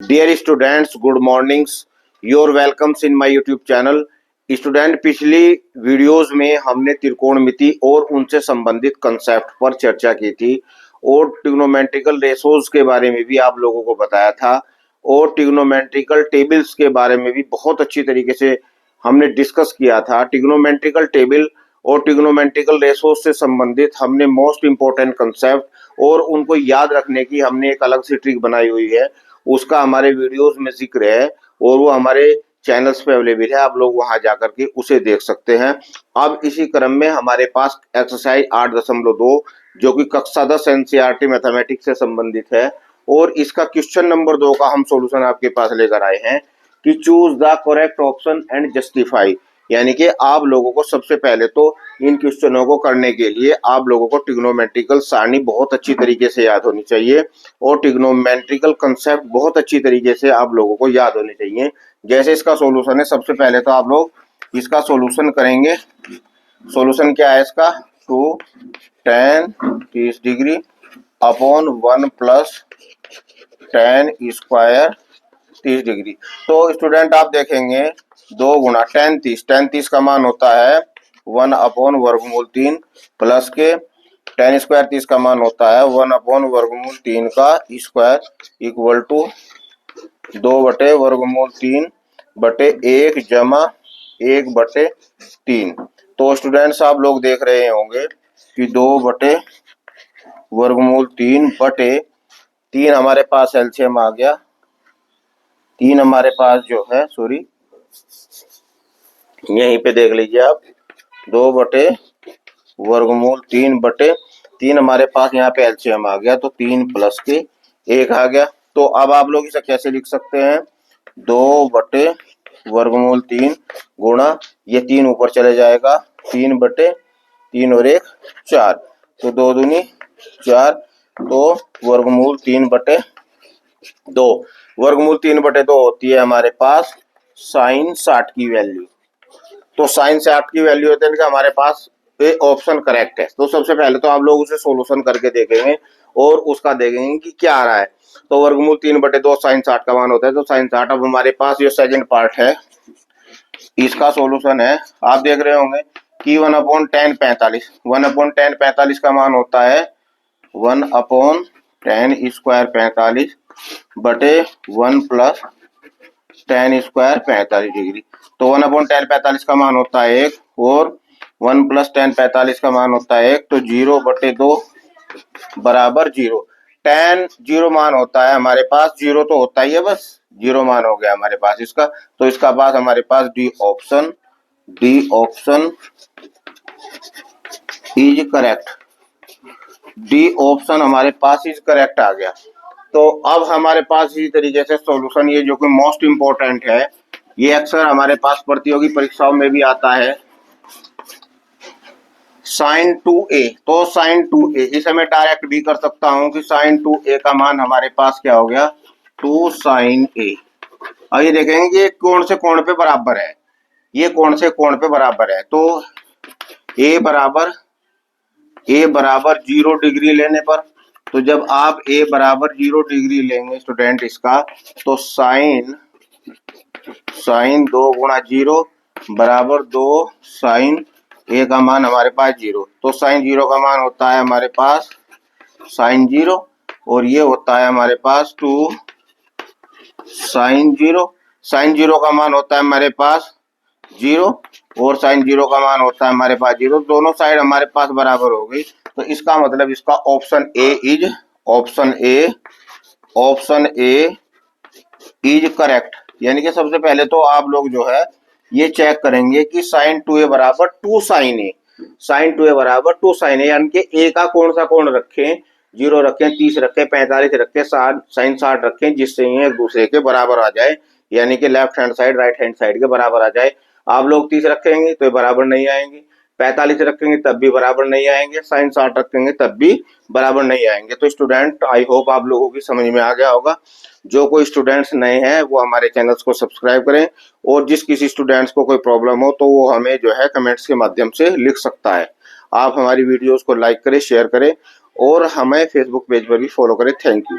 Dear students, good mornings. Your welcomes in my YouTube channel. Student, पिछली videos में हमने त्रिकोणमिति और उनसे संबंधित कंसेप्ट पर चर्चा की थी और ट्रिग्नोमेट्रिकल रेशोज के बारे में भी आप लोगों को बताया था और ट्रिग्नोमेट्रिकल टेबल्स के बारे में भी बहुत अच्छी तरीके से हमने डिस्कस किया था। ट्रिग्नोमेट्रिकल टेबल और ट्रिग्नोमेट्रिकल रेशोज से संबंधित हमने मोस्ट इंपोर्टेंट कंसेप्ट और उनको याद रखने की हमने एक अलग सी ट्रिक बनाई हुई है। उसका हमारे वीडियोस में जिक्र है और वो हमारे चैनल्स पे अवेलेबल है, आप लोग वहां जाकर के उसे देख सकते हैं। अब इसी क्रम में हमारे पास एक्सरसाइज 8.2 जो कि कक्षा 10 एनसीईआरटी मैथमेटिक्स से संबंधित है और इसका क्वेश्चन नंबर 2 का हम सॉल्यूशन आपके पास लेकर आए हैं कि choose the correct option and justify. यानी कि आप लोगों को सबसे पहले तो इन क्वेश्चनों को करने के लिए आप लोगों को ट्रिग्नोमेट्रिकल सारणी बहुत अच्छी तरीके से याद होनी चाहिए और ट्रिग्नोमेट्रिकल कंसेप्ट बहुत अच्छी तरीके से आप लोगों को याद होने चाहिए। जैसे इसका सॉल्यूशन है, सबसे पहले तो आप लोग इसका सॉल्यूशन करेंगे। सॉल्यूशन क्या है इसका? 2 tan 30 degree upon 1 plus tan square 30 degree. तो स्टूडेंट आप देखेंगे 2 गुणा tan 30 का मान होता है 1 अपॉन वर्गमूल 3 प्लस के tan स्क्वायर 30 का मान होता है 1 अपॉन वर्गमूल 3 का स्क्वायर इक्वल टू 2 बटे वर्गमूल 3 बटे 1 जमा 1 बटे 3। तो स्टूडेंट्स आप लोग देख रहे होंगे कि 2 बटे वर्गमूल 3 बटे 3 हमारे पास एलसीएम आ गया। 3 हमारे पास जो है यहीं पे देख लीजिए आप, 2 बटे वर्गमूल 3 बटे 3 हमारे पास यहाँ पे एलसीएम आ गया, तो 3 प्लस के 1 आ गया। तो अब आप लोग इसे कैसे लिख सकते हैं? 2 बटे वर्गमूल 3 गुणा ये 3 ऊपर चले जाएगा, 3 बटे 3 और 1 4, तो 2 दूनी 4, तो वर्गमूल 3 बटे 2। वर्गमूल 3 बटे 2 होती है हमारे पास साइन 60 की वैल्यू। तो साइन 60 की वैल्यू होती है कि हमारे पास ये ऑप्शन करेक्ट है। तो सबसे पहले तो आप लोग उसे सॉल्यूशन करके देखेंगे और उसका देखेंगे कि क्या आ रहा है। तो वर्गमूल 3 बटे 2 साइन 60 का मान होता है, तो साइन 60। अब हमारे पास ये सेकंड पार्ट है, इसका सॉल्यूशन है। आप देख रहे होंगे कि 1 अपॉन tan 45, 1 अपॉन tan 45 का मान होता है 1 अपॉन tan स्क्वायर 45 बटे 1 प्लस tan स्क्वायर 45 डिग्री। तो 1 अपॉन tan 45 का मान होता है 1 और 1 प्लस tan 45 का मान होता है 1, तो 0 बटे 2 बराबर 0। tan 0 मान होता है हमारे पास, 0 तो होता ही है, बस 0 मान हो गया हमारे पास इसका। तो इसका पास हमारे पास D option is correct. D option हमारे पास इज करेक्ट आ गया। तो अब हमारे पास इसी तरीके से सॉल्यूशन, ये जो कि मोस्ट इंपोर्टेंट है, ये अक्सर हमारे पास प्रतियोगी परीक्षाओं में भी आता है, साइन 2a। तो साइन 2a इसे मैं डायरेक्ट भी कर सकता हूं कि साइन 2a का मान हमारे पास क्या हो गया? 2 साइन a। अब ये देखेंगे कि कोण से कोण पे बराबर है, ये कोण से कोण पे बराबर है। तो a बराबर 0 डिग्री लेने पर, तो जब आप a बराबर 0 डिग्री लेंगे स्टूडेंट इसका, तो साइन 2 गुणा 0 बराबर 2 साइन a का मान हमारे पास 0। तो साइन 0 का मान होता है हमारे पास साइन 0 और ये होता है हमारे पास 2 साइन 0। साइन 0 का मान होता है हमारे पास 0 और साइन 0 का मान होता है हमारे पास 0। दोनों साइड हमारे पास बराबर हो गई, तो इसका मतलब इसका ऑप्शन ए इज करेक्ट। यानी कि सबसे पहले तो आप लोग जो है ये चेक करेंगे कि साइन 2a बराबर 2 साइन ए, साइन 2a बराबर 2 साइन ए, यानी कि ए का कौन सा कोण रखें? 0 रखें, 30 रखें, 45 रखें, साइन 60 रखें, जिससे ये एक दूसरे के बराबर आ जाए, यानी कि left hand side right hand side के बराबर आ जाए। आप लोग 30 रखेंगे तो ये बराबर नहीं आएंगे, 45 रखेंगे तब भी बराबर नहीं आएंगे, साइन 60 रखेंगे तब भी बराबर नहीं आएंगे। तो स्टूडेंट, आई होप आप लोगों की समझ में आ गया होगा। जो कोई स्टूडेंट्स नए हैं वो हमारे चैनल्स को सब्सक्राइब करें और जिस किसी स्टूडेंट्स को कोई प्रॉब्लम हो तो वो हमें जो है कमेंट्स के माध्यम से लिख सकता है। आप हमारी वीडियोस को लाइक करें, शेयर करें और हमें फेसबुक पेज पर भी फॉलो करें। Thank you.